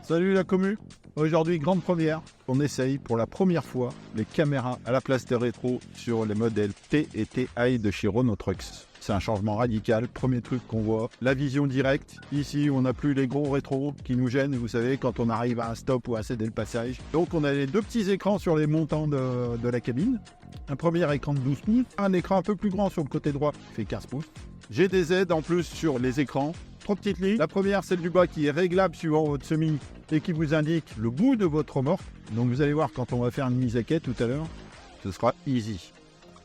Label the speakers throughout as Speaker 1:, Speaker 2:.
Speaker 1: Salut la commu. Aujourd'hui, grande première, on essaye pour la première fois les caméras à la place des rétros sur les modèles T et TI de chez Renault Trucks. C'est un changement radical, premier truc qu'on voit, la vision directe. Ici, on n'a plus les gros rétros qui nous gênent, vous savez, quand on arrive à un stop ou à céder le passage. Donc on a les deux petits écrans sur les montants de la cabine. Un premier écran de 12 pouces, un écran un peu plus grand sur le côté droit qui fait 15 pouces. J'ai des aides en plus sur les écrans. 3 petites lignes. La première, celle du bas qui est réglable suivant votre semi et qui vous indique le bout de votre remorque. Donc vous allez voir quand on va faire une mise à quai tout à l'heure, ce sera easy.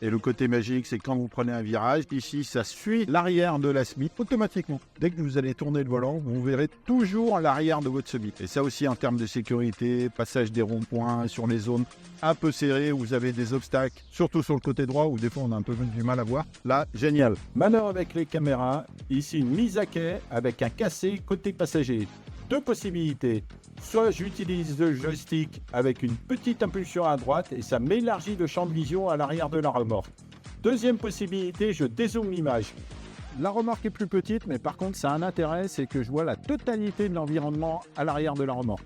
Speaker 1: Et le côté magique, c'est quand vous prenez un virage, ici, ça suit l'arrière de la SMI automatiquement. Dès que vous allez tourner le volant, vous verrez toujours l'arrière de votre SMI. Et ça aussi, en termes de sécurité, passage des ronds-points sur les zones un peu serrées où vous avez des obstacles, surtout sur le côté droit où des fois on a un peu du mal à voir. Là, génial. Manœuvre avec les caméras. Ici, une mise à quai avec un cassé côté passager. Deux possibilités. Soit j'utilise le joystick avec une petite impulsion à droite et ça m'élargit le champ de vision à l'arrière de la remorque. Deuxième possibilité, je dézoome l'image. La remorque est plus petite, mais par contre, ça a un intérêt, c'est que je vois la totalité de l'environnement à l'arrière de la remorque.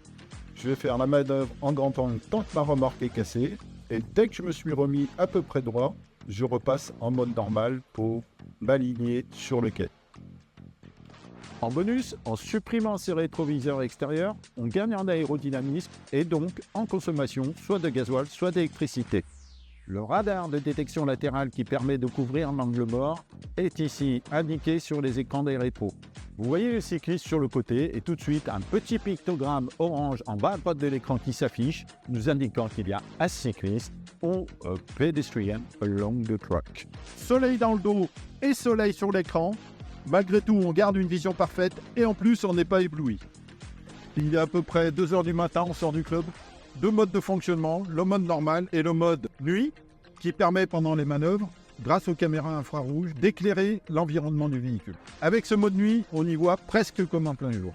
Speaker 1: Je vais faire la manœuvre en grand angle tant que ma remorque est cassée. Et dès que je me suis remis à peu près droit, je repasse en mode normal pour m'aligner sur le quai. En bonus, en supprimant ces rétroviseurs extérieurs, on gagne en aérodynamisme et donc en consommation soit de gasoil, soit d'électricité. Le radar de détection latérale qui permet de couvrir l'angle mort est ici indiqué sur les écrans des rétros. Vous voyez le cycliste sur le côté et tout de suite un petit pictogramme orange en bas à droite de l'écran qui s'affiche, nous indiquant qu'il y a un cycliste ou un pedestrian along the track. Soleil dans le dos et soleil sur l'écran. Malgré tout, on garde une vision parfaite et en plus, on n'est pas ébloui. Il est à peu près 2 h du matin, on sort du club. Deux modes de fonctionnement, le mode normal et le mode nuit, qui permet pendant les manœuvres, grâce aux caméras infrarouges, d'éclairer l'environnement du véhicule. Avec ce mode nuit, on y voit presque comme en plein jour.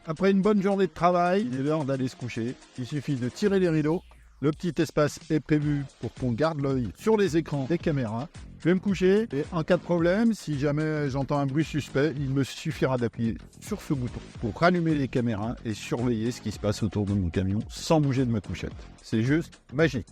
Speaker 1: Après une bonne journée de travail, il est l'heure d'aller se coucher. Il suffit de tirer les rideaux. Le petit espace est prévu pour qu'on garde l'œil sur les écrans des caméras. Je vais me coucher et en cas de problème, si jamais j'entends un bruit suspect, il me suffira d'appuyer sur ce bouton pour rallumer les caméras et surveiller ce qui se passe autour de mon camion sans bouger de ma couchette. C'est juste magique.